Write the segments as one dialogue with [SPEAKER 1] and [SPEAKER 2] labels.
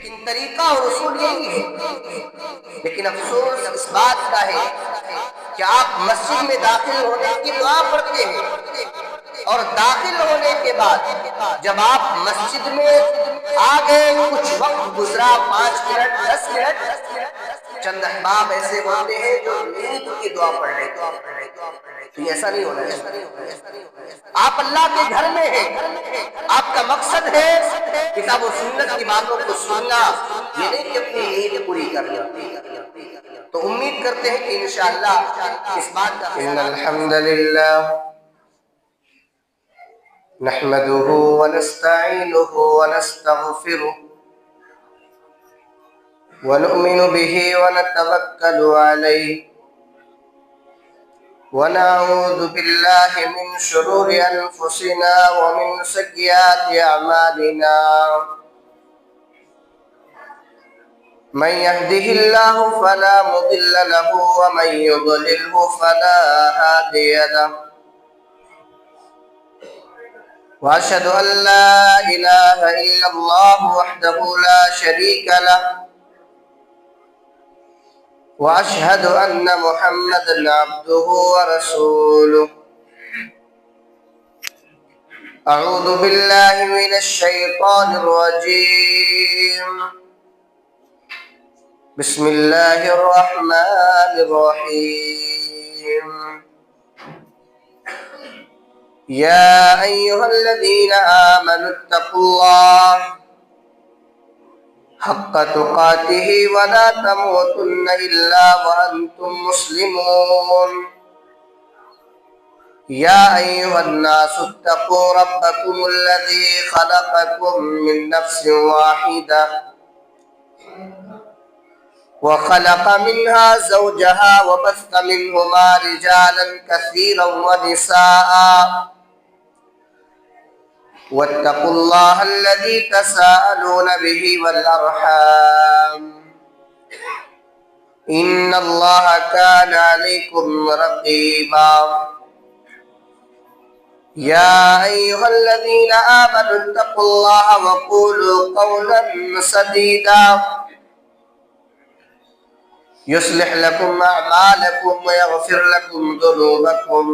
[SPEAKER 1] لیکن طریقہ اور اصول یہی ہے۔ لیکن افسوس اس بات کا ہے کہ آپ مسجد میں داخل ہونے کی دعا پڑھتے ہیں، اور داخل ہونے کے بعد جب آپ مسجد میں آ گئے، کچھ وقت گزرا، 5 منٹ 10 منٹ، چند احباب ایسے ہوتے ہیں جو نیند کی دعا پڑھ لیتے ہیں۔ تو یہ ایسا نہیں ہونا چاہیے۔ آپ اللہ کے گھر میں ہیں، آپ کا مقصد ہے کتاب و سنت کی باتوں کو سننا، یہ نہیں کہ اپنی نیند پوری کرنا۔ تو امید کرتے ہیں کہ انشاءاللہ اس بات کا ان الحمدللہ نحمده ونستعینه ونستغفره ونؤمن به ونتوکل علیہ ونعوذ باللہ من شرور انفسنا ومن سیئات اعمالنا من يهده الله فلا مضل له ومن يضلله فلا هادي له وأشهد أن لا إله إلا الله وحده لا شريك له وأشهد أن محمدا عبده ورسوله أعوذ بالله من الشيطان الرجيم بسم الله الرحمن الرحيم يا أيها الذين آمنوا اتقوا الله حق تقاته ولا تموتن إلا وأنتم مسلمون يا أيها الناس اتقوا ربكم الذي خلقكم من نفس واحدة وخلق منها زوجها وبث منهما رجالا كثيرا ونساء واتقوا الله الذي تساءلون به والأرحام إن الله كان عليكم رقيبا يا أيها الذين آمنوا اتقوا الله وقولوا قولا سديدا يصلح لكم أعمالكم ويغفر لكم ذنوبكم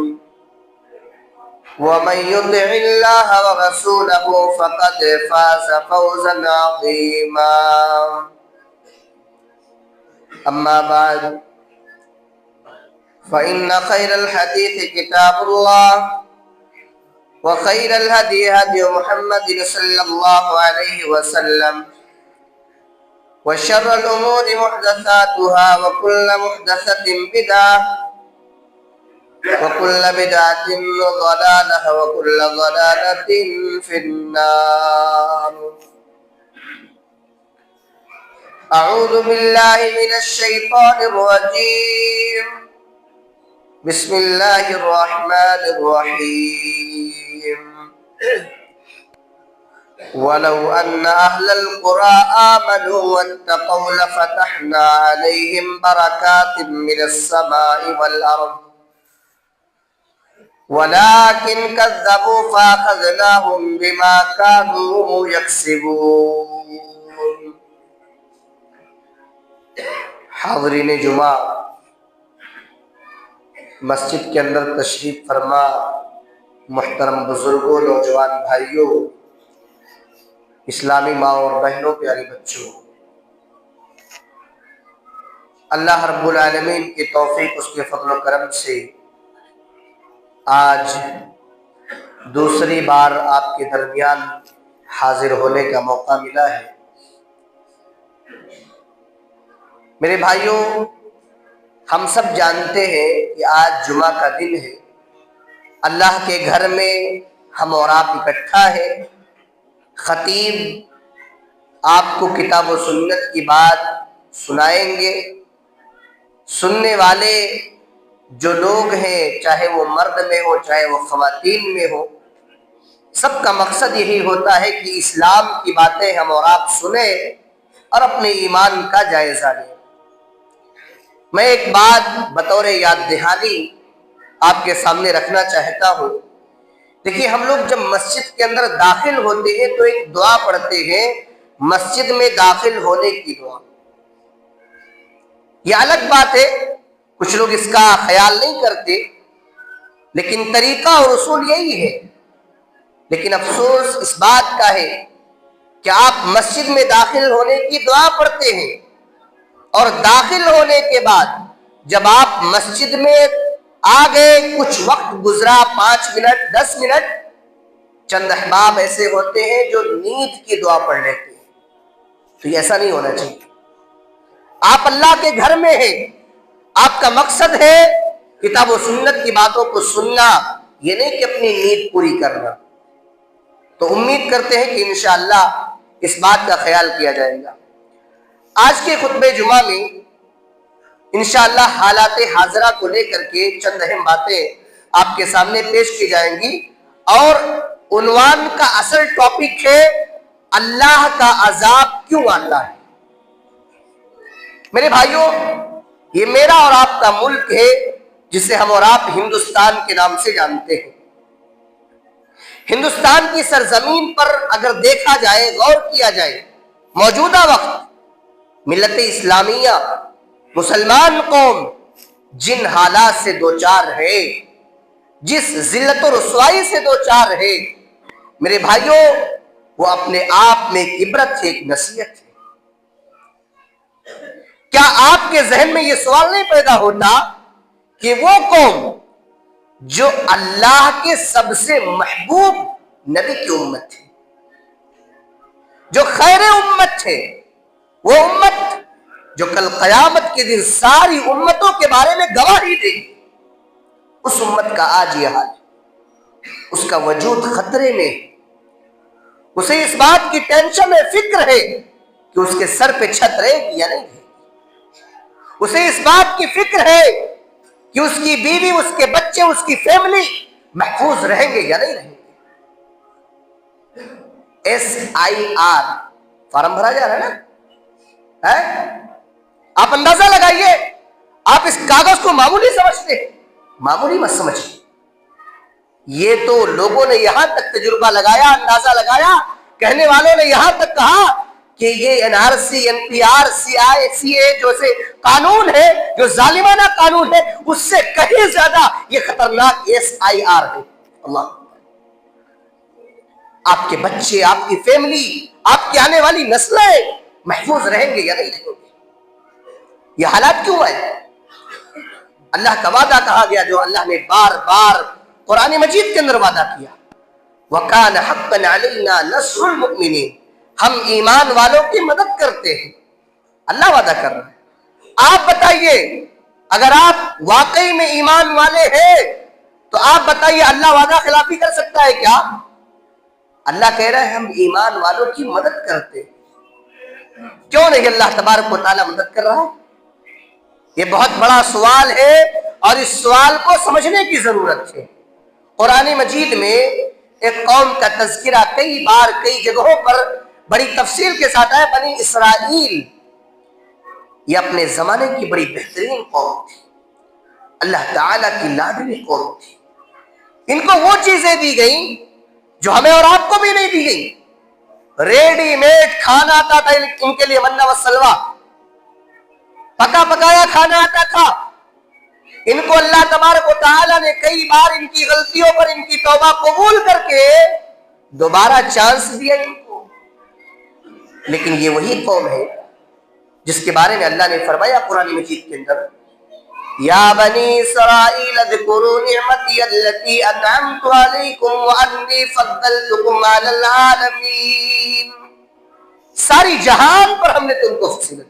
[SPEAKER 1] ومن يطع الله ورسوله فقد فاز فوزا عظيما أما بعد فإن خير الحديث كتاب الله وخير الهدي هدي محمد صلى الله عليه وسلم وشر الأمور محدثاتها وكل محدثة بدعة وكل بدعة ضلالة وكل ضلالة في النار أعوذ بالله من الشيطان الرجيم بسم الله الرحمن الرحيم ولو أن أهل القرى آمنوا واتقوا لفتحنا عليهم بركات من السماء والأرض ولكن كذبوا فأخذناهم بما كانوا يكسبون۔ حاضرین جمعہ، مسجد کے اندر تشریف فرما محترم بزرگوں، نوجوان بھائیوں، اسلامی ماں اور بہنوں، پیاری بچوں، اللہ رب العالمین کی توفیق، اس کے فضل و کرم سے آج دوسری بار آپ کے درمیان حاضر ہونے کا موقع ملا ہے۔ میرے بھائیوں، ہم سب جانتے ہیں کہ آج جمعہ کا دن ہے، اللہ کے گھر میں ہم اور آپ اکٹھا ہے۔ خطیب آپ کو کتاب و سنت کی بات سنائیں گے۔ سننے والے جو لوگ ہیں، چاہے وہ مرد میں ہو چاہے وہ خواتین میں ہو، سب کا مقصد یہی ہوتا ہے کہ اسلام کی باتیں ہم اور آپ سنیں اور اپنے ایمان کا جائزہ لیں۔ میں ایک بات بطور یاد دہانی آپ کے سامنے رکھنا چاہتا ہوں۔ دیکھیے، ہم لوگ جب مسجد کے اندر داخل ہوتے ہیں تو ایک دعا پڑھتے ہیں، مسجد میں داخل ہونے کی دعا. یہ الگ بات ہے، کچھ لوگ اس کا خیال نہیں کرتے، لیکن طریقہ اور اصول یہی ہے. لیکن افسوس اس بات کا ہے کہ آپ مسجد میں داخل ہونے کی دعا پڑھتے ہیں، اور داخل ہونے کے بعد جب آپ مسجد میں آ گئے، کچھ وقت گزرا، 5 منٹ 10 منٹ، چند احباب ایسے ہوتے ہیں جو نیند کی دعا پڑھ لیتے ہیں. تو یہ ایسا نہیں ہونا چاہیے. آپ اللہ کے گھر میں ہیں، آپ کا مقصد ہے کتاب و سنت کی باتوں کو سننا، یہ نہیں کہ اپنی نیند پوری کرنا. تو امید کرتے ہیں کہ انشاءاللہ اس بات کا خیال کیا جائے گا. آج کے خطبہ جمعہ میں انشاءاللہ حالات حاضرہ کو لے کر کے چند اہم باتیں آپ کے سامنے پیش کی جائیں گی، اور عنوان کا اصل ٹاپک ہے اللہ کا عذاب کیوں آتا ہے. میرے بھائیوں، یہ میرا اور آپ کا ملک ہے جسے ہم اور آپ ہندوستان کے نام سے جانتے ہیں. ہندوستان کی سرزمین پر اگر دیکھا جائے، غور کیا جائے، موجودہ وقت ملت اسلامیہ، مسلمان قوم جن حالات سے دوچار ہے، جس ذلت و رسوائی سے دوچار ہے، میرے بھائیوں، وہ اپنے آپ میں ایک عبرت ہے، ایک نصیحت ہے. کیا آپ کے ذہن میں یہ سوال نہیں پیدا ہوتا کہ وہ قوم جو اللہ کے سب سے محبوب نبی کی امت ہے، جو خیر امت ہے، وہ امت جو کل قیامت کے دن ساری امتوں کے بارے میں گواہی دے گی، اس امت کا آج یہ حال ہے. اس کا وجود خطرے میں، اسے اس بات کی ٹینشن ہے، فکر ہے کہ اس کے سر پہ چھت رہے گی یا نہیں. اسے اس بات کی فکر ہے کہ اس کی بیوی، اس کے بچے، اس کی فیملی محفوظ رہیں گے یا نہیں رہیں گے. SIR فارم بھرا جا رہا ہے نا، آپ اندازہ لگائیے. آپ اس کاغذ کو معمولی سمجھتے ہیں؟ معمولی مت سمجھیے. یہ تو لوگوں نے یہاں تک تجربہ لگایا، اندازہ لگایا، کہنے والوں نے یہاں تک کہا کہ یہ NRC NPR CA جو سے قانون ہے، جو ظالمانہ قانون ہے، اس سے کہیں زیادہ یہ خطرناک SIR ہے. اللہ، آپ کے بچے، آپ کی فیملی، آپ کی آنے والی نسلیں محفوظ رہیں گے یا نہیں رہیں گے. یہ حالات کیوں ہے؟ اللہ کا وعدہ کہا گیا جو اللہ نے بار بار قرآن مجید کے اندر وعدہ کیا، وَكَانَ حَقًّا عَلَيْنَا نَصْرُ الْمُؤْمِنِينَ، ہم ایمان والوں کی مدد کرتے ہیں. اللہ وعدہ کر رہا ہے. آپ بتائیے، اگر آپ واقعی میں ایمان والے ہیں تو آپ بتائیے اللہ وعدہ خلافی کر سکتا ہے کیا؟ اللہ کہہ رہا ہے ہم ایمان والوں کی مدد کرتے. کیوں نہیں اللہ تبارک و تعالیٰ مدد کر رہا ہے؟ یہ بہت بڑا سوال ہے، اور اس سوال کو سمجھنے کی ضرورت ہے. قرآن مجید میں ایک قوم کا تذکرہ کئی بار کئی جگہوں پر بڑی تفصیل کے ساتھ ہے. بنی اسرائیل یہ اپنے زمانے کی بڑی بہترین قوم تھی، اللہ تعالیٰ کی لاڈلی قوم تھی. ان کو وہ چیزیں دی گئیں جو ہمیں اور آپ کو بھی نہیں دی گئی. ریڈی میڈ کھانا آتا تھا ان کے لیے، منہ و سلوہ، پکا پکایا کھانا آتا تھا. ان کو اللہ تبارک و تعالیٰ نے کئی بار ان کی غلطیوں پر ان کی توبہ قبول کر کے دوبارہ چانس دیا ان کو. لیکن یہ وہی قوم ہے جس کے بارے میں اللہ نے فرمایا قرآن مجید کے اندر، یا بنی اسرائیل اذکروا نعمتی التی انعمت علیکم وانی فضلتکم علی العالمین. ساری جہان پر ہم نے تم کو فضیلت دی.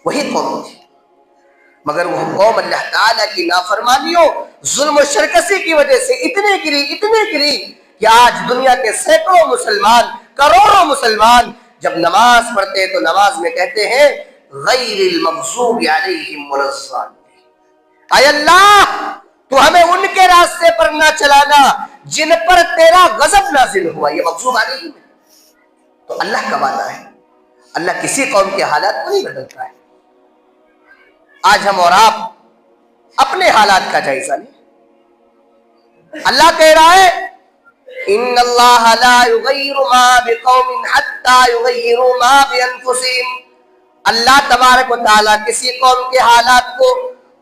[SPEAKER 1] وہی قوم تھی، مگر وہ قوم اللہ تعالیٰ کی نافرمانیوں، ظلم و شرکسی کی وجہ سے اتنے گری کہ آج دنیا کے سینکڑوں مسلمان، کروڑوں مسلمان جب نماز پڑھتے ہیں تو نماز میں کہتے ہیں غیر المغضوب علیہم ولا الضالین. اے اللہ، تو ہمیں ان کے راستے پر نہ چلانا جن پر تیرا غضب نازل ہوا. یہ مغضوب علیہم ہے. تو اللہ کا وعدہ ہے، اللہ کسی قوم کے حالات کو نہیں بدلتا ہے. آج ہم اور آپ اپنے حالات کا جائزہ لیں. اللہ کہہ رہا ہے ان اللہ لا یغیر ما بقوم حتی حتی یغیروا ما بانفسہم. اللہ تبارک و تعالیٰ کسی قوم کے حالات کو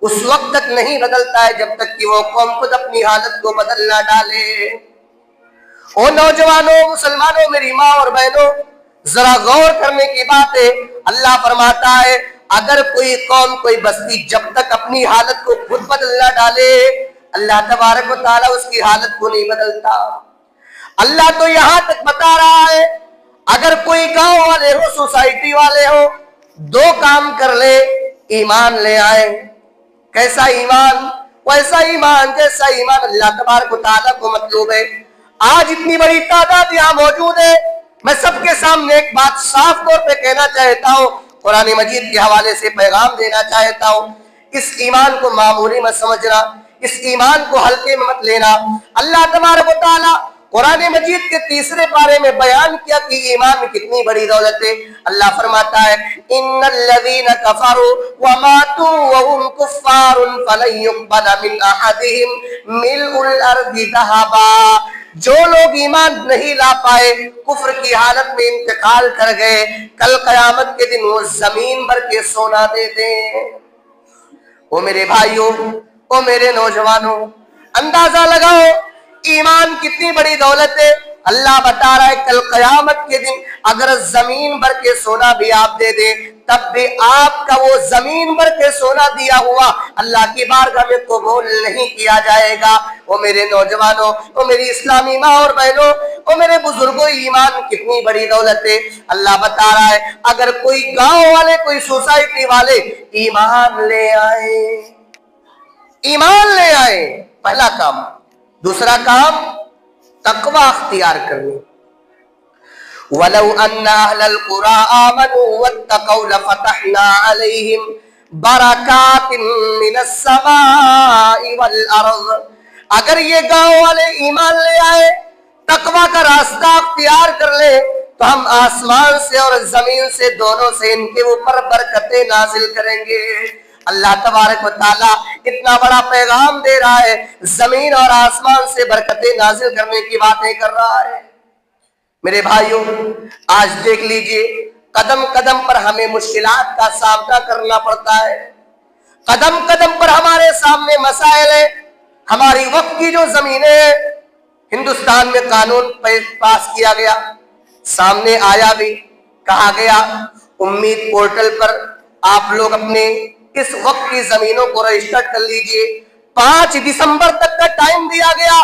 [SPEAKER 1] اس وقت تک نہیں بدلتا ہے جب تک کہ وہ قوم خود اپنی حالت کو بدل نہ ڈالے. او نوجوانوں، مسلمانوں، میری ماں اور بہنوں، ذرا غور کرنے کی بات ہے. اللہ فرماتا ہے اگر کوئی قوم، کوئی بستی جب تک اپنی حالت کو خود بدل نہ ڈالے، اللہ تبارک و تعالیٰ اس کی حالت کو نہیں بدلتا. اللہ تو یہاں تک بتا رہا ہے اگر کوئی گاؤں والے ہو، سوسائٹی والے ہو، دو کام کر لے، ایمان لے آئے. کیسا ایمان؟ ویسا ایمان جیسا ایمان اللہ تبارک و تعالیٰ کو مطلوب ہے. آج اتنی بڑی تعداد یہاں موجود ہے. میں سب کے سامنے ایک بات صاف طور پہ کہنا چاہتا ہوں، قرآن مجید کے حوالے سے پیغام دینا چاہتا ہوں. اس ایمان کو معمولی مت سمجھنا، اس ایمان کو ہلکے میں مت لینا. اللہ تبارک و تعالیٰ قرآن مجید کے تیسرے پارے میں بیان کیا کہ ایمان کتنی بڑی دولت ہے. اللہ فرماتا ہے ان الذین کفروا وماتوا وهم کفار فلن يقبل من احدهم ملء الارض ذهبا. جو لوگ ایمان نہیں لا پائے، کفر کی حالت میں انتقال کر گئے، کل قیامت کے دن وہ زمین بھر کے سونا دے دیں. او میرے بھائیوں، او میرے نوجوانوں، اندازہ لگاؤ ایمان کتنی بڑی دولت ہے. اللہ بتا رہا ہے کل قیامت کے دن اگر زمین بھر کے سونا بھی آپ دے دیں، تب بھی آپ کا وہ زمین بھر کے سونا دیا ہوا اللہ کی بارگاہ میں قبول نہیں کیا جائے گا. وہ میرے نوجوانوں، وہ میری اسلامی ماں اور بہنوں، وہ میرے بزرگوں، ایمان کتنی بڑی دولت ہے. اللہ بتا رہا ہے اگر کوئی گاؤں والے، کوئی سوسائٹی والے ایمان لے آئے، ایمان لے آئے، پہلا کام. دوسرا کام تقوی اختیار کرنی. وَلَوْ أَنَّ أَهْلَ الْقُرَىٰ آمَنُوا وَاتَّقَوْا لَفَتَحْنَا عَلَيْهِمْ بَرَكَاتٍ مِّنَ السَّمَاءِ وَالْأَرْضِ. اگر یہ گاؤں والے ایمان لے آئے، تقوی کا راستہ اختیار کر لے، تو ہم آسمان سے اور زمین سے، دونوں سے ان کے اوپر برکتیں نازل کریں گے. اللہ تبارک و تعالیٰ اتنا بڑا پیغام دے رہا ہے، زمین اور آسمان سے برکتیں نازل کرنے کی باتیں کر رہا ہے. میرے بھائیوں، آج دیکھ لیجئے قدم قدم پر ہمیں مشکلات کا سامنا کرنا پڑتا ہے. قدم قدم پر ہمارے سامنے مسائل ہیں. ہماری وقت کی جو زمینیں ہیں، ہندوستان میں قانون پاس کیا گیا، سامنے آیا بھی، کہا گیا امید پورٹل پر آپ لوگ اپنے اس وقت کی زمینوں کو رجسٹر کر لیجئے. 5 دسمبر تک کا ٹائم دیا گیا،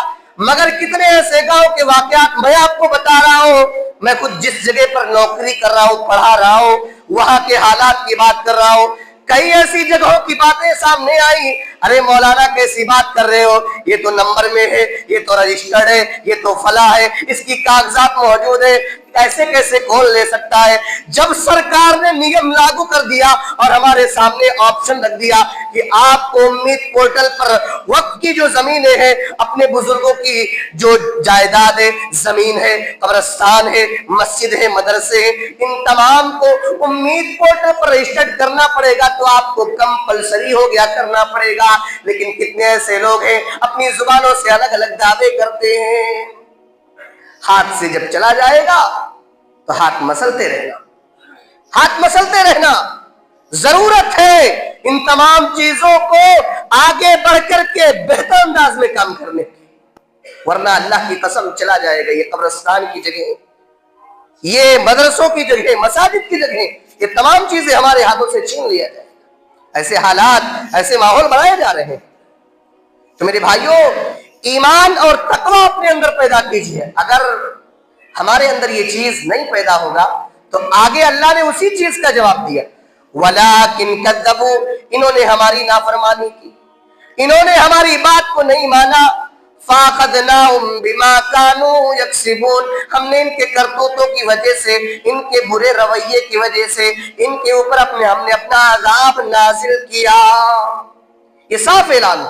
[SPEAKER 1] مگر کتنے ایسے گاؤں کے واقعات میں آپ کو بتا رہا ہوں. میں خود جس جگہ پر نوکری کر رہا ہوں، پڑھا رہا ہوں، وہاں کے حالات کی بات کر رہا ہوں. کئی ایسی جگہوں کی باتیں سامنے آئی، ارے مولانا کیسی بات کر رہے ہو، یہ تو نمبر میں ہے، یہ تو رجسٹرڈ ہے، یہ تو فلاں ہے، اس کی کاغذات موجود ہے، ایسے کیسے کون لے سکتا ہے. جب سرکار نے نیم لاگو کر دیا اور ہمارے سامنے آپشن رکھ دیا کہ آپ کو امید پورٹل پر وقت کی جو زمینیں ہیں، اپنے بزرگوں کی جو جائیداد ہے، زمین ہے، قبرستان ہے، مسجد ہے، مدرسے ہیں، ان تمام کو امید پورٹل پر رجسٹرڈ کرنا پڑے گا. تو آپ کو کمپلسری ہو گیا، کرنا پڑے گا. لیکن کتنے ایسے لوگ ہیں اپنی زبانوں سے الگ الگ دعوے کرتے ہیں. ہاتھ سے جب چلا جائے گا تو ہاتھ مسلتے رہنا، ہاتھ مسلتے رہنا. ضرورت ہے ان تمام چیزوں کو آگے بڑھ کر کے بہتر انداز میں کام کرنے کی، ورنہ اللہ کی قسم چلا جائے گا. یہ قبرستان کی جگہ، یہ مدرسوں کی جگہ، مساجد کی جگہ، یہ تمام چیزیں ہمارے ہاتھوں سے چھین لیا جائے. ایسے حالات، ایسے ماحول بنائے جا رہے ہیں. تو میرے بھائیوں، ایمان اور تقوی اپنے اندر پیدا کیجئے. اگر ہمارے اندر یہ چیز نہیں پیدا ہوگا تو آگے اللہ نے اسی چیز کا جواب دیا. وَلَٰكِن كَذَّبُوا، انہوں نے ہماری نافرمانی کی، انہوں نے ہماری بات کو نہیں مانا. فَأَخَذْنَاهُمْ بِمَا كَانُوا يَكْسِبُونَ، ہم نے ان کے کرتوتوں کی وجہ سے، ان کے برے رویے کی وجہ سے ان کے اوپر ہم نے اپنا عذاب نازل کیا. یہ صاف اعلان.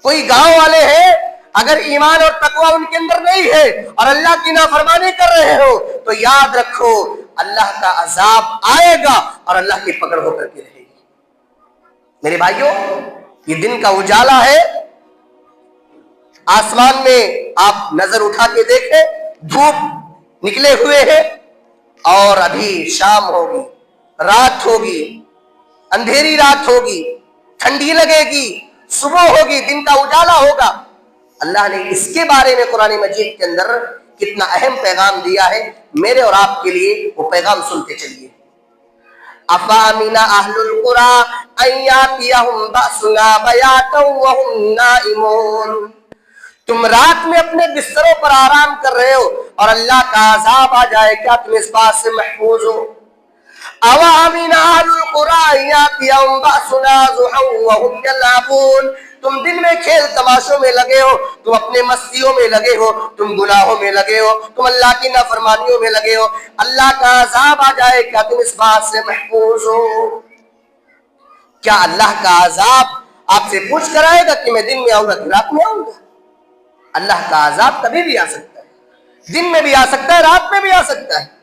[SPEAKER 1] کوئی گاؤں والے ہیں، اگر ایمان اور تقوی ان کے اندر نہیں ہے اور اللہ کی نافرمانی کر رہے ہو تو یاد رکھو اللہ کا عذاب آئے گا اور اللہ کی پکڑ ہو کر کے رہے گی. میرے بھائیوں، یہ دن کا اجالا ہے. آسمان میں آپ نظر اٹھا کے دیکھیں، دھوپ نکلے ہوئے ہیں، اور ابھی شام ہوگی، رات ہوگی، اندھیری رات ہوگی، ٹھنڈی لگے گی، صبح ہوگی، دن کا اجالا ہوگا۔ اللہ نے اس کے بارے میں قرآن مجید کے اندر کتنا اہم پیغام دیا ہے، میرے اور آپ کے لیے وہ پیغام سنتے چلیے۔ افامن اہل القری ان یاتیہم باسنا بیاتا وہم نائمون، تم رات میں اپنے بستروں پر آرام کر رہے ہو اور اللہ کا عذاب آ جائے، کیا تم اس بات سے محفوظ ہو؟ اوامن اہل القری ان یاتیہم باسنا ضحا وہم یلعبون، تم دن میں کھیل تماشوں میں لگے ہو، تم اپنے مستیوں میں لگے ہو، تم گناہوں میں لگے ہو، تم اللہ کی نافرمانیوں میں لگے ہو، اللہ کا عذاب آ جائے، کیا تم اس بات سے محفوظ ہو؟ کیا اللہ کا عذاب آپ سے پوچھ کر آئے گا کہ میں دن میں آؤں گا کہ رات میں آؤں گا؟ اللہ کا عذاب کبھی بھی آ سکتا ہے، دن میں بھی آ سکتا ہے، رات میں بھی آ سکتا ہے۔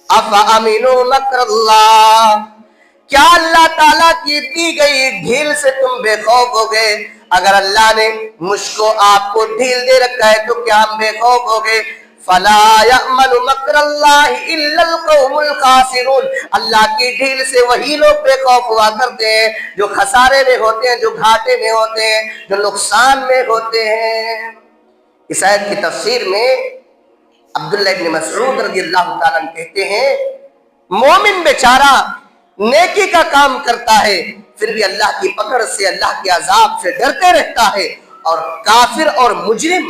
[SPEAKER 1] افامنوا مکر اللہ، کیا اللہ تعالیٰ کی دی گئی ڈھیل سے تم بے خوف ہو گئے؟ اگر اللہ نے مجھ کو آپ کو ڈھیل دے رکھا ہے تو کیا ہم بے خوف ہو گئے؟ فلا یأمن مکر اللہ الا القوم الخاسرون، اللہ کی ڈھیل سے وہی لوگ بے خوف ہوا کرتے ہیں جو خسارے میں ہوتے ہیں، جو گھاٹے میں ہوتے ہیں، جو نقصان میں ہوتے ہیں۔ اس آیت کی تفسیر میں عبداللہ ابن مسعود رضی اللہ تعالیٰ عنہ کہتے ہیں، مومن بیچارہ نیکی کا کام کرتا ہے پھر بھی اللہ کی پکڑ سے، اللہ کے عذاب سے ڈرتے رہتا ہے، اور کافر اور مجرم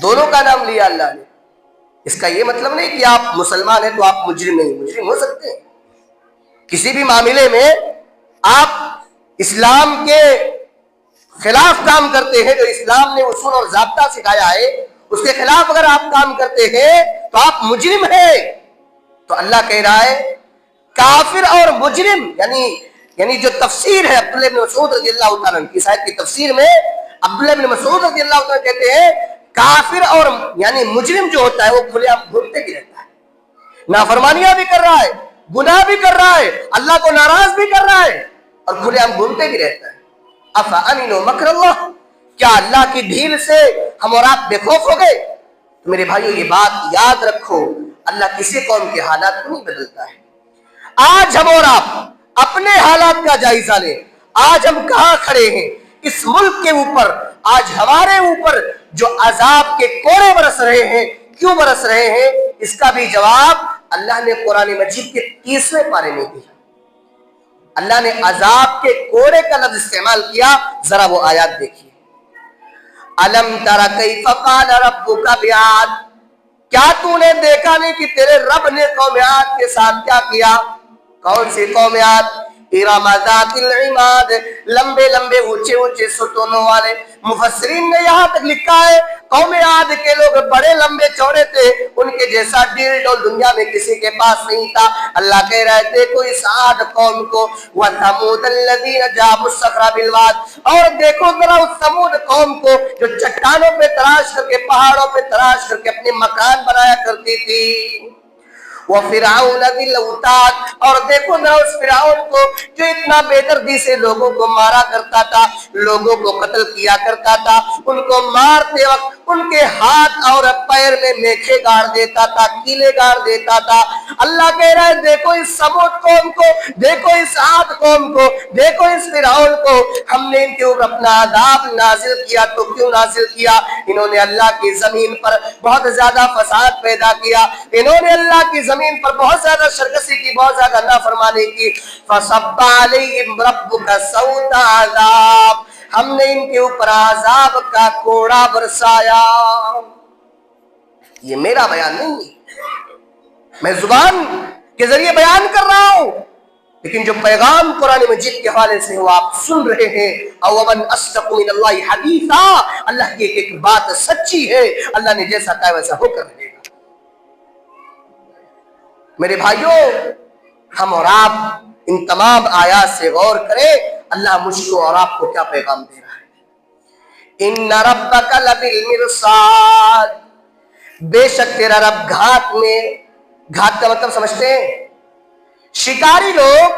[SPEAKER 1] دونوں کا نام لیا اللہ نے۔ اس کا یہ مطلب نہیں کہ آپ مسلمان ہیں تو آپ مجرم نہیں، مجرم ہو سکتے ہیں۔ کسی بھی معاملے میں آپ اسلام کے خلاف کام کرتے ہیں، جو اسلام نے اصول اور ضابطہ سکھایا ہے اس کے خلاف اگر آپ کام کرتے ہیں تو آپ مجرم ہیں۔ تو اللہ کہہ رہا ہے کافر اور مجرم، یعنی جو تفسیر ہے عبداللہ بن مسعود رضی اللہ تعالیٰ عنہ کی اس آیت کی تفسیر میں عبداللہ بن مسعود رضی اللہ تعالیٰ کہتے ہیں کافر اور یعنی مجرم جو ہوتا ہے وہ کھلے عام گھومتے بھی رہتا ہے، نافرمانیاں بھی کر رہا ہے، گناہ بھی کر رہا ہے، اللہ کو ناراض بھی کر رہا ہے، اور کھلے عام گھومتے بھی رہتا ہے۔ افامنوا مکر اللہ، کیا اللہ کی ڈھیل سے ہم اور آپ بے خوف ہو گئے؟ تو میرے بھائیو یہ بات یاد رکھو، اللہ کسی قوم کے حالات کو نہیں بدلتا ہے۔ آج ہم اور آپ اپنے حالات کا جائزہ لیں، آج ہم کہاں کھڑے ہیں؟ اس ملک کے اوپر آج ہمارے اوپر جو عذاب کے کوڑے برس رہے ہیں، کیوں برس رہے ہیں؟ اس کا بھی جواب اللہ نے قرآن مجید کے 30ویں پارے میں دیا۔ اللہ نے عذاب کے کوڑے کا لفظ استعمال کیا، ذرا وہ آیات دیکھیے۔ الم تر کیف فعل ربک بعاد، کیا تو نے دیکھا نہیں کہ تیرے رب نے قوم عاد کے ساتھ کیا کیا؟ کون سی قوم عاد؟ ارم ذات العماد، لمبے لمبے اونچے اونچے ستونوں والے۔ مفسرین نے یہاں تک لکھا ہے قوم عاد کے لوگ بڑے لمبے چوڑے تھے، ان کے جیسا ڈیل ڈول دنیا میں کسی کے پاس نہیں تھا۔ اللہ کہہ رہے تھے دیکھو اس عاد قوم کو، وَثَمُودَ الَّذِينَ جَابُوا الصَّخْرَ بِالْوَادِ، اور دیکھو ذرا اس ثمود قوم کو جو چٹانوں پہ تراش کر کے، پہاڑوں پہ تراش کر کے اپنے مکان بنایا کرتی تھی۔ وَفِرْعَوْنَ ذِي الْأَوْتَادِ، اور دیکھو نا اس فرعون کو جو اتنا بے دردی سے لوگوں کو مارا کرتا تھا، لوگوں کو قتل کیا کرتا تھا، ان کو مارتے وقت ان کے ہاتھ اور پیر میں میخے گاڑ دیتا تھا، کیلے گاڑ دیتا تھا۔ اللہ کہہ رہا ہے دیکھو اس ثمود قوم کو، دیکھو اس عاد قوم کو، دیکھو اس فرعون کو، ہم نے ان کے اوپر اپنا عذاب نازل کیا۔ تو کیوں نازل کیا؟ انہوں نے اللہ کی زمین پر بہت زیادہ فساد پیدا کیا، انہوں نے اللہ کی زمین پر بہت زیادہ سرکشی کی، بہت زیادہ نافرمانی کی۔ فَصَبَّ عَلَيْهِمْ رَبُّكَ صَوْتَ عَذَابٍ، ہم نے ان کے اوپر عذاب کا کوڑا برسایا۔ یہ میرا بیان نہیں ہے، میں زبان کے ذریعے بیان کر رہا ہوں، لیکن جو پیغام قرآن مجید کے حوالے سے وہ آپ سن رہے ہیں۔ او من اصدق من اللہ حدیثا، اللہ کی ایک بات سچی ہے، اللہ نے جیسا کہا ویسا ہو کر رہے گا۔ میرے بھائیوں، ہم اور آپ ان تمام آیات سے غور کریں، اللہ مجھ کو اور آپ کو کیا پیغام دے رہا ہے۔ ان ربک لبالمرصاد، بے شک تیرا رب گھات میں، گھات کا مطلب سمجھتے ہیں؟ شکاری لوگ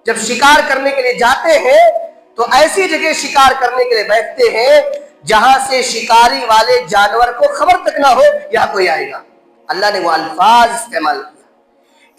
[SPEAKER 1] جب شکار کرنے کے لیے جاتے ہیں تو ایسی جگہ شکار کرنے کے لیے بیٹھتے ہیں جہاں سے شکاری والے جانور کو خبر تک نہ ہو یہاں کوئی آئے گا۔ اللہ نے وہ الفاظ استعمال کیا،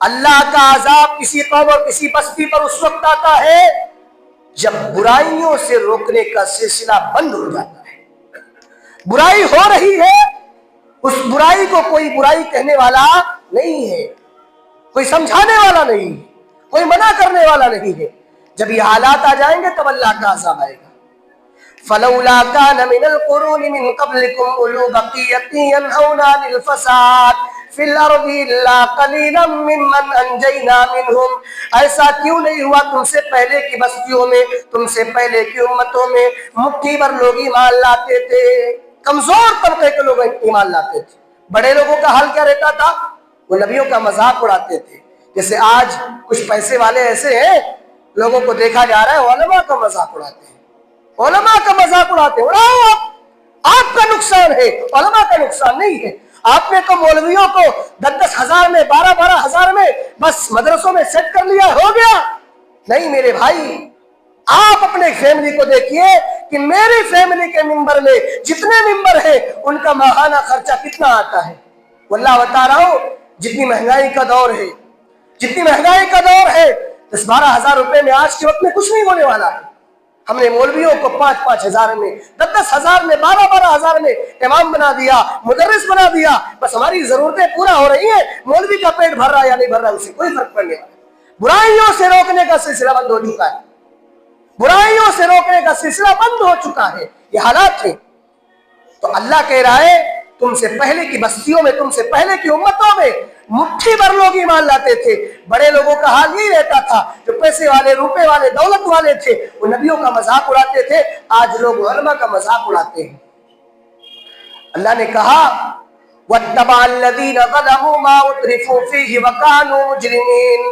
[SPEAKER 1] اللہ کا عذاب کسی قوم اور کسی بستی پر اس وقت آتا ہے جب برائیوں سے روکنے کا سلسلہ بند ہو جاتا ہے. برائی ہو رہی ہے، اس برائی کو کوئی برائی کہنے والا نہیں ہے، کوئی سمجھانے والا نہیں ہے، کوئی منع کرنے والا نہیں ہے. جب یہ حالات آ جائیں گے تب اللہ کا عذاب آئے گا. فلولا كان من القرون من قبلكم اولو بقية ينهون عن الفساد في الارض الا قليلا ممن انجينا منهم. ایسا کیوں نہیں ہوا تم سے پہلے کی بستیوں میں، تم سے پہلے کی امتوں میں مٹھی بھر لوگ ایمان لاتے تھے، کمزور طبقے کے لوگ ایمان لاتے تھے. بڑے لوگوں کا حال کیا رہتا تھا؟ وہ نبیوں کا مذاق اڑاتے تھے. جیسے آج کچھ پیسے والے ایسے ہیں، لوگوں کو دیکھا جا رہا ہے علماء کا مذاق اڑاتے ہیں، علماء کا مذاق اڑاتے ہیں. اڑاؤ، آپ کا نقصان ہے، علماء کا نقصان نہیں ہے. آپ نے تو مولویوں کو 10-10 ہزار میں 12-12 ہزار میں بس مدرسوں میں سیٹ کر لیا، ہو گیا. نہیں میرے بھائی، آپ اپنے فیملی کو دیکھیے کہ میری فیملی کے ممبر میں جتنے ممبر ہیں ان کا ماہانہ خرچہ کتنا آتا ہے. واللہ بتا رہا ہوں، جتنی مہنگائی کا دور ہے، جتنی مہنگائی کا دور ہے، 10-12 ہزار روپے میں آج کے وقت میں کچھ نہیں ہونے والا ہے. ہم نے مولویوں کو 5-5 ہزار میں 10-10 ہزار میں 12-12 ہزار میں امام بنا دیا، مدرس بنا دیا. بس ہماری ضرورتیں پورا ہو رہی ہیں، مولوی کا پیٹ بھر رہا ہے یا نہیں بھر رہا اسے کوئی فرق پڑنے والا. برائیوں سے روکنے کا سلسلہ بند ہو چکا ہے، برائیوں سے روکنے کا سلسلہ بند ہو چکا ہے. یہ حالات ہیں. تو اللہ کہہ رہا ہے تم سے پہلے کی بستیوں میں، تم سے پہلے کی امتوں میں مٹھی بھر لوگ ایمان لاتے تھے. بڑے لوگوں کا حال یہی رہتا تھا، جو پیسے والے، روپے والے، دولت والے تھے، وہ نبیوں کا مذاق اڑاتے تھے. آج لوگ علماء کا مذاق اڑاتے ہیں. اللہ نے کہا وَاتَّبَعَ الَّذِينَ ظَلَمُوا مَا أُتْرِفُوا فِيهِ وَكَانُوا مُجْرِمِينَ.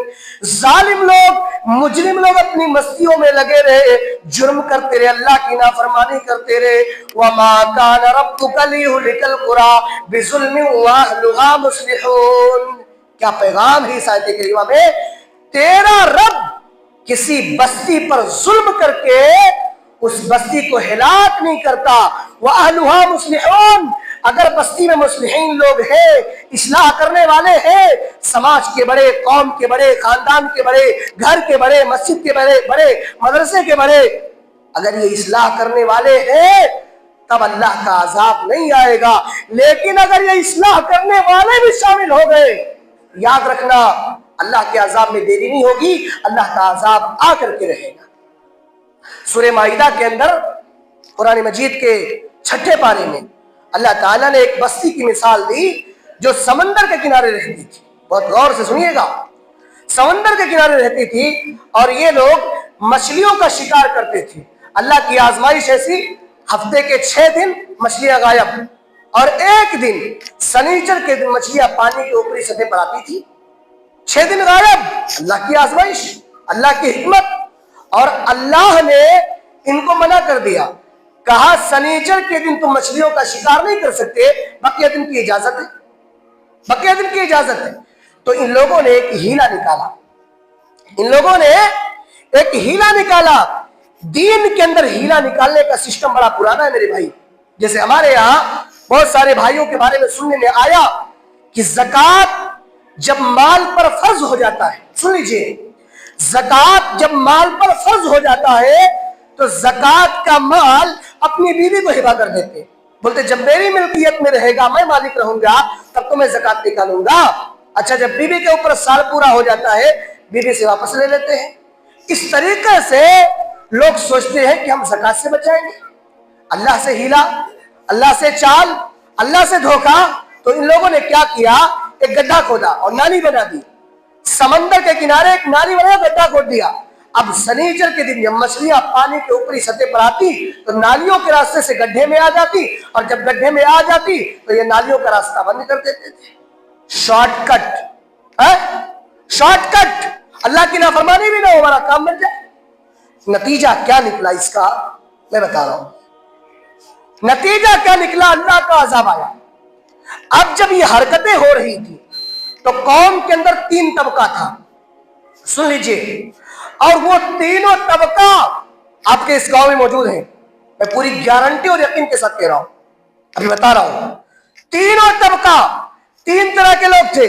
[SPEAKER 1] ظالم لوگ، مجرم لوگ اپنی مستیوں میں لگے رہے، جرم کرتے رہے، اللہ کی نافرمانی کرتے رہے. وَمَا كَانَ رَبُّكَ لِيُهْلِكَ الْقُرَىٰ بِظُلْمٍ وَأَهْلُهَا مُصْلِحُونَ. کیا پیغام ہے اس آیت کریمہ میں؟ تیرا رب کسی بستی پر ظلم کر کے اس بستی کو ہلاک نہیں کرتا. وَأَهْلُهَا مُصْلِحُونَ. اگر بستی میں مصلحین لوگ ہیں، اصلاح کرنے والے ہیں، سماج کے بڑے، قوم کے بڑے، خاندان کے بڑے، گھر کے بڑے، مسجد کے بڑے، مدرسے کے بڑے، اگر یہ اصلاح کرنے والے ہیں تب اللہ کا عذاب نہیں آئے گا. لیکن اگر یہ اصلاح کرنے والے بھی شامل ہو گئے، یاد رکھنا اللہ کے عذاب میں دیری نہیں ہوگی، اللہ کا عذاب آ کر کے رہے گا. سورہ مائدہ کے اندر قرآن مجید کے 6 پارے میں اللہ تعالیٰ نے ایک بستی کی مثال دی جو سمندر کے کنارے رہتی تھی. بہت غور سے سنیے گا. سمندر کے کنارے رہتی تھی اور یہ لوگ مچھلیوں کا شکار کرتے تھے. اللہ کی آزمائش ایسی، ہفتے کے 6 دن مچھلیاں غائب، اور ایک دن سنیچر کے دن مچھلیاں پانی کے اوپری سطح پر آتی تھی. 6 دن غائب. اللہ کی آزمائش، اللہ کی حکمت. اور اللہ نے ان کو منع کر دیا، کہا سنیچر کے دن تم مچھلیوں کا شکار نہیں کر سکتے، بقیہ دن کی اجازت ہے، بقیہ دن کی اجازت ہے. تو ان لوگوں نے ایک ہیلا نکالا، ان لوگوں نے ایک ہیلا نکالا. دین کے اندر ہیلا نکالنے کا سسٹم بڑا پرانا ہے میرے بھائی. جیسے ہمارے یہاں بہت سارے بھائیوں کے بارے میں سننے میں آیا کہ زکوٰۃ جب مال پر فرض ہو جاتا ہے، سن لیجئے، زکوٰۃ جب مال پر فرض ہو جاتا ہے تو زکوٰۃ کا مال اپنی بیوی کو ہبہ کر دیتے. بولتے جب میری ملکیت میں رہے گا، میں مالک رہوں گا، تب تو میں زکوٰۃ نکالوں گا. اچھا، جب بیوی کے اوپر سال پورا ہو جاتا ہے، بیوی سے واپس لے لیتے ہیں. اس طریقے سے لوگ سوچتے ہیں کہ ہم زکوٰۃ سے بچائیں گے. اللہ سے ہیلا، اللہ سے چال، اللہ سے دھوکہ. تو ان لوگوں نے کیا کیا؟ ایک گڈھا کھودا اور نالی بنا دی. سمندر کے کنارے ایک نالی بنا، گڈھا کھود دیا. اب سنیچر کے دن جب مچھلیاں پانی کے اوپری سطح پر آتی تو نالیوں کے راستے سے گڈھے میں آ جاتی، اور جب گڈھے میں آ جاتی تو یہ نالیوں کا راستہ بند کر دیتے تھے. Short cut, short cut. اللہ کی نافرمانی بھی نہ ہو، ہمارا کام بن جائے. نتیجہ کیا نکلا اس کا میں بتا رہا ہوں. نتیجہ کیا نکلا؟ اللہ کا عذاب آیا. اب جب یہ حرکتیں ہو رہی تھی تو قوم کے اندر 3 طبقہ تھا، سن لیجئے، اور وہ تینوں طبقہ آپ کے اس گاؤں میں موجود ہیں. میں پوری گارنٹی اور یقین کے ساتھ کہہ رہا ہوں، ابھی بتا رہا ہوں. تینوں طبقہ 3 طرح کے لوگ تھے.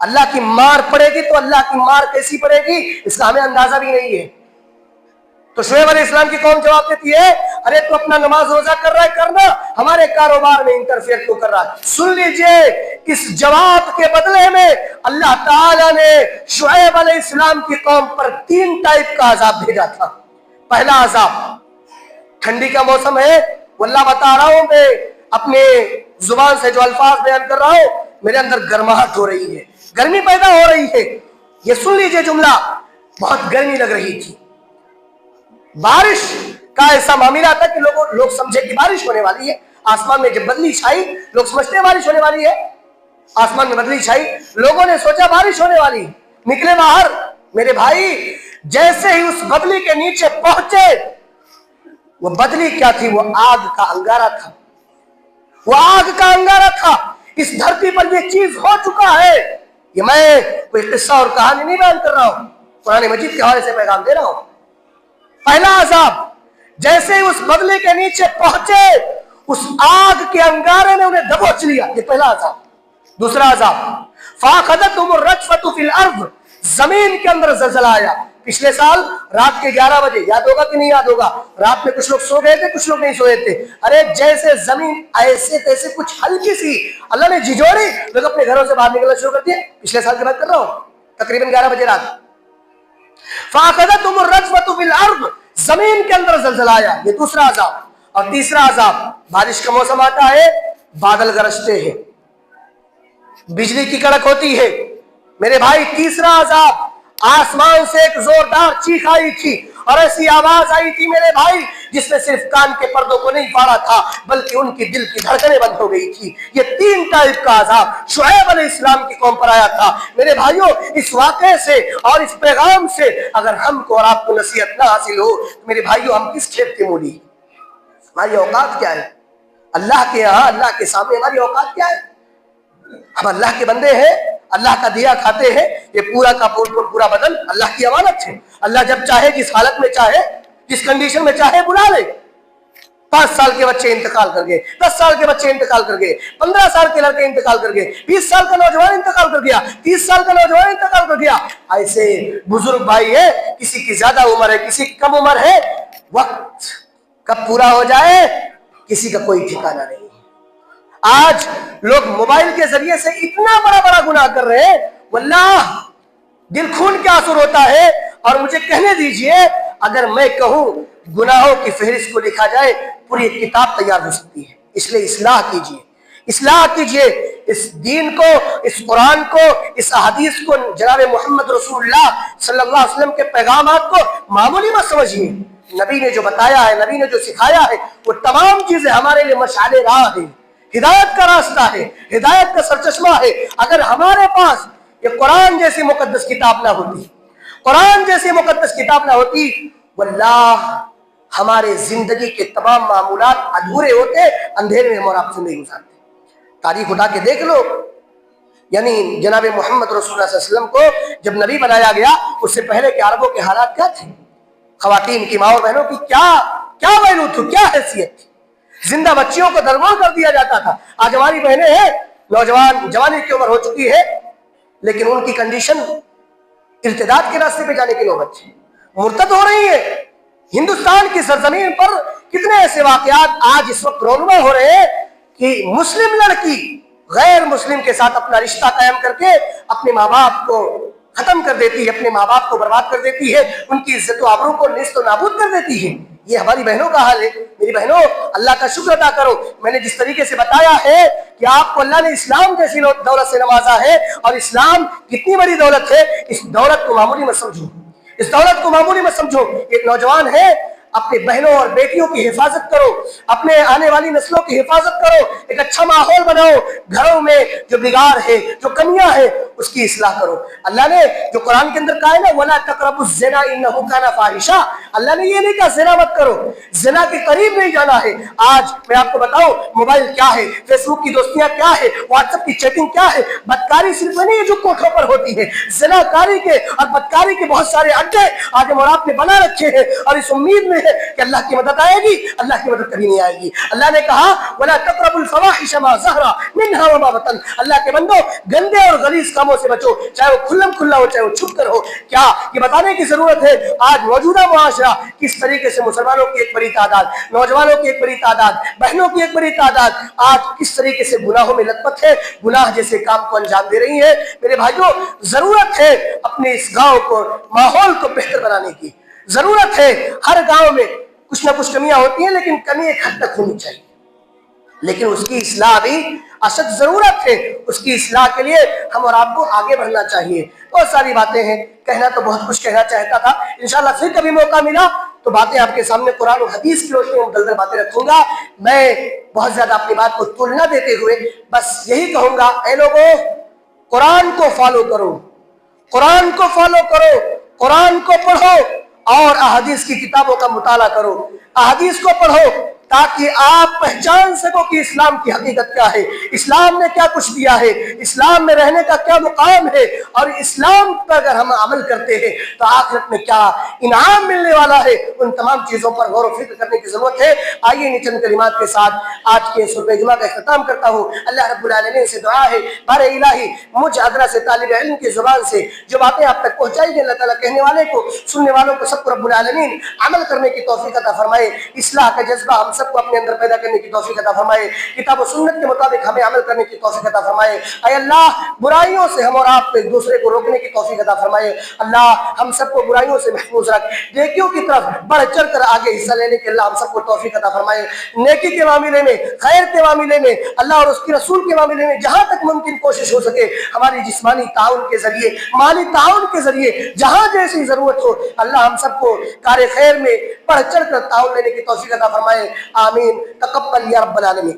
[SPEAKER 1] اللہ کی مار پڑے گی تو اللہ کی مار کیسی پڑے گی اس کا ہمیں اندازہ بھی نہیں ہے. تو شعیب علیہ السلام کی قوم جواب دیتی ہے ارے تو اپنا نماز روزہ کر رہا ہے کرنا، ہمارے کاروبار میں انٹرفیئر کیوں کر رہا ہے. سن لیجئے اس جواب کے بدلے میں اللہ تعالیٰ نے شعیب علیہ السلام کی قوم پر 3 ٹائپ کا عذاب بھیجا تھا. پہلا عذاب، ٹھنڈی کا موسم ہے، واللہ بتا رہا ہوں میں اپنے زبان سے جو الفاظ بیان کر رہا ہوں میرے اندر گرماہٹ ہو رہی ہے، گرمی پیدا ہو رہی ہے. یہ سن لیجئے جملہ، بہت گرمی لگ رہی تھی. بارش کا ایسا معاملہ تھا کہ لوگ سمجھے کہ بارش ہونے والی ہے. آسمان میں جب بدلی چھائی لوگ سمجھتے ہیں بارش ہونے والی ہے. آسمان میں بدلی چھائی، لوگوں نے سوچا بارش ہونے والی، نکلے باہر. میرے بھائی جیسے ہی اس بدلی کے نیچے پہنچے، وہ بدلی کیا تھی؟ وہ آگ کا انگارہ تھا. وہ آگ کا انگارہ تھا. اس دھرتی پر یہ چیز ہو چکا ہے. یہ میں کوئی قصہ اور کہانی نہیں بیان کر رہا ہوں، قرآن مجید کے حوالے سے پیغام دے رہا ہوں. پہلا عذاب، جیسے ہی اس بدلے کے نیچے پہنچے اس آگ کے انگارے نے انہیں دبوچ لیا. یہ پہلا عذاب. دوسرا عذاب، فَأَخَذَتْهُمُ الرَّجْفَةُ فِي الْأَرْضِ، زمین کے اندر زلزلہ آیا. پچھلے سال رات کے 11 بجے، یاد ہوگا کہ نہیں یاد ہوگا، رات میں کچھ لوگ سو گئے تھے کچھ لوگ نہیں سوئے تھے. ارے جیسے زمین ایسے تیسے کچھ ہلکی سی اللہ نے جھجوڑی، لوگ اپنے گھروں سے باہر نکلنا شروع کر دیے. پچھلے سال کی بات کر رہا ہوں، تقریباً 11 بجے رات. فَأَخَذَتْهُمُ الرَّجْفَةُ فِي الْأَرْضِ، زمین کے اندر زلزلہ آیا. یہ دوسرا عذاب. اور تیسرا عذاب، بارش کا موسم آتا ہے، بادل گرجتے ہیں، بجلی کی کڑک ہوتی ہے. میرے بھائی تیسرا عذاب، آسمان سے ایک زوردار چیخ آئی تھی اور ایسی آواز آئی تھی میرے بھائی جس نے صرف کان کے پردوں کو نہیں پھاڑا تھا بلکہ ان کی دل کی دھڑکنیں بند ہو گئی تھی. یہ 3 ٹائپ کا عذاب شعیب علیہ السلام کی قوم پر آیا تھا. میرے بھائیوں اس واقعے سے اور اس پیغام سے اگر ہم کو اور آپ کو نصیحت نہ حاصل ہو تو میرے بھائیوں ہم کس کھیت کے مولی؟ ہماری اوقات کیا ہے اللہ کے یہاں، اللہ کے سامنے ہماری اوقات کیا ہے؟ ہم اللہ کے بندے ہیں، اللہ کا دیا کھاتے ہیں. یہ پورا کا پورا بدن اللہ کی امانت ہے. اللہ جب چاہے جس حالت میں چاہے جس کنڈیشن میں چاہے بلا لے. 5 سال کے بچے انتقال کر گئے، 10 سال کے بچے انتقال کر گئے، 15 سال کے لڑکے انتقال کر گئے، 20 سال کا نوجوان انتقال کر گیا، 30 سال کا نوجوان انتقال کر گیا. ایسے بزرگ بھائی ہے، کسی کی زیادہ عمر ہے کسی کی کم عمر ہے. وقت کب پورا ہو جائے کسی کا کوئی ٹھکانہ نہیں. آج لوگ موبائل کے ذریعے سے اتنا بڑا گناہ کر رہے ہیں، واللہ دل خون کے آنسو ہوتا ہے. اور مجھے کہنے دیجئے اگر میں کہوں گناہوں کی فہرست کو لکھا جائے پوری ایک کتاب تیار ہو سکتی ہے. اس لیے اصلاح کیجئے، اصلاح کیجئے اس دین کو، اس قرآن کو، اس احادیث کو، جناب محمد رسول اللہ صلی اللہ علیہ وسلم کے پیغامات کو معمولی مت سمجھیے. نبی نے جو بتایا ہے، نبی نے جو سکھایا ہے، وہ تمام چیزیں ہمارے لیے مشعل راہ ہیں، ہدایت کا راستہ ہے، ہدایت کا سرچشمہ ہے. اگر ہمارے پاس یہ قرآن جیسی مقدس کتاب نہ ہوتی، قرآن جیسی مقدس کتاب نہ ہوتی، واللہ ہمارے زندگی کے تمام معمولات ادھورے ہوتے، اندھیرے میں ہم اور آپ زندگی گزارتے. تاریخ اٹھا کے دیکھ لو، یعنی جناب محمد رسول اللہ صلی اللہ علیہ وسلم کو جب نبی بنایا گیا اس سے پہلے کے عربوں کے حالات کیا تھے؟ خواتین کی، ماں اور بہنوں کی کیا ویلو تھی، کیا حیثیت تھی؟ زندہ بچیوں کو درگور کر دیا جاتا تھا. آج ہماری بہنیں ہیں نوجوان، جوانی کی عمر ہو چکی ہے لیکن ان کی کنڈیشن ارتداد کے راستے پہ جانے کی نوبت ہے، مرتد ہو رہی ہے. ہندوستان کی سرزمین پر کتنے ایسے واقعات آج اس وقت رونما ہو رہے ہیں کہ مسلم لڑکی غیر مسلم کے ساتھ اپنا رشتہ قائم کر کے اپنے ماں باپ کو ختم کر دیتی ہے، اپنے ماں باپ کو برباد کر دیتی ہے، ان کی عزت و آبرو کو نیست و نابود کر دیتی ہے. یہ ہماری بہنوں کا حال ہے. میری بہنوں اللہ کا شکر ادا کرو، میں نے جس طریقے سے بتایا ہے کہ آپ کو اللہ نے اسلام جیسی دولت سے نوازا ہے، اور اسلام کتنی بڑی دولت ہے، اس دولت کو معمولی مت سمجھو، اس دولت کو معمولی مت سمجھو. ایک نوجوان ہے، اپنے بہنوں اور بیٹیوں کی حفاظت کرو، اپنے آنے والی نسلوں کی حفاظت کرو، ایک اچھا ماحول بناؤ، گھروں میں جو بگاڑ ہے، جو کمیاں ہیں اس کی اصلاح کرو. اللہ نے جو قرآن کے اندر کہا ہے نا وَلَا تَقْرَبُوا الزِّنَا إِنَّهُ كَانَ فَاحِشًا، اللہ نے یہ نہیں کہا زنا مت کرو، زنا کے قریب نہیں جانا ہے. آج میں آپ کو بتاؤں موبائل کیا ہے، فیس بک کی دوستیاں کیا ہے، واٹس ایپ کی چیٹنگ کیا ہے. بدکاری صرف نہیں ہے جو کوٹھوں پر ہوتی ہے، زنا کاری کے اور بدکاری کے بہت سارے اڈے آج ہم اور آپ نے بنا رکھے ہیں، اور اس امید میں ہیں کہ اللہ کی مدد آئے گی، اللہ کی مدد کبھی نہیں آئے گی۔ اللہ نے کہا وَلَا تَقْرَبُوا الْفَوَاحِشَ مَا ظَهَرَ مِنْهَا وَمَا بَطَنَ، اللہ کے بندو گندے اور غلیظ کاموں سے بچو، چاہے وہ کھلم کھلا ہو چاہے وہ چھپ کر ہو۔ کیا یہ بتانے کی ضرورت ہے آج موجودہ معاشرہ کس طریقے سے مسلمانوں کی ایک بڑی تعداد، نوجوانوں کی ایک بڑی تعداد، بہنوں کی ایک بڑی تعداد آج کس طریقے سے گناہوں میں لت پت ہے، گناہ جیسے کام کو انجام دے رہی ہے۔ میرے بھائیوں، ضرورت ہے اپنے اس گاؤں کو، ماحول کو بہتر بنانے کی ضرورت ہے۔ ہر گاؤں میں کچھ نہ کچھ کمیاں ہوتی ہیں لیکن کمی ایک حد تک ہونی چاہیے، لیکن اس کی اصلاح بھی اشد ضرورت ہے۔ اس کی اصلاح کے لیے ہم اور آپ کو آگے بڑھنا چاہیے۔ بہت ساری باتیں ہیں، کہنا تو بہت کچھ کہنا چاہتا تھا، انشاءاللہ پھر کبھی موقع ملا تو باتیں آپ کے سامنے قرآن و حدیث کی روشنی میں مدلدل باتیں رکھوں گا۔ میں بہت زیادہ اپنی بات کو طول نہ دیتے ہوئے بس یہی کہوں گا، اے لوگوں قرآن کو فالو کرو، قرآن کو فالو کرو، قرآن کو پڑھو اور احادیث کی کتابوں کا مطالعہ کرو، احادیث کو پڑھو تاکہ آپ پہچان سکو کہ اسلام کی حقیقت کیا ہے، اسلام نے کیا کچھ دیا ہے، اسلام میں رہنے کا کیا مقام ہے، اور اسلام پر اگر ہم عمل کرتے ہیں تو آخرت میں کیا انعام ملنے والا ہے۔ ان تمام چیزوں پر غور و فکر کرنے کی ضرورت ہے۔ آئیے ان چند کلمات کے ساتھ آج کے خطبہ جمعہ کا اختتام کرتا ہوں۔ اللہ رب العالمین سے دعا ہے بارے الہی مجھ ادرا سے طالب علم کی زبان سے جو باتیں آپ تک پہنچائی گئی، اللہ تعالیٰ کہنے والے کو، سننے والوں کو سب کو رب العالمین عمل کرنے کی توفیق عطا فرمائے، اصلاح کا جذبہ ہم سب کو اپنے اندر پیدا کرنے کی توفیق عطا فرمائے، کتاب و سنت کے مطابق ہمیں عمل کرنے کی توفیق عطا فرمائے۔ اے اللہ برائیوں سے ہم اور آپ کو ایک دوسرے کو روکنے کی توفیق عطا فرمائے۔ اللہ ہم سب کو برائیوں سے محفوظ رکھ، نیکیوں کی طرف بڑھ چڑھ کر آگے حصہ لینے کے اللہ ہم سب کو توفیق عطا فرمائے۔ نیکی کے معاملے میں، خیر کے معاملے میں، اللہ اور اس کے رسول کے معاملے میں جہاں تک ممکن کوشش ہو سکے ہماری جسمانی تعاون کے ذریعے، مالی تعاون کے ذریعے، جہاں جیسی ضرورت ہو اللہ ہم سب کو کار خیر میں بڑھ چڑھ کر تعاون لینے کی توفیق عطا فرمائے۔ آمین۔ تقبل یا رب العالمین۔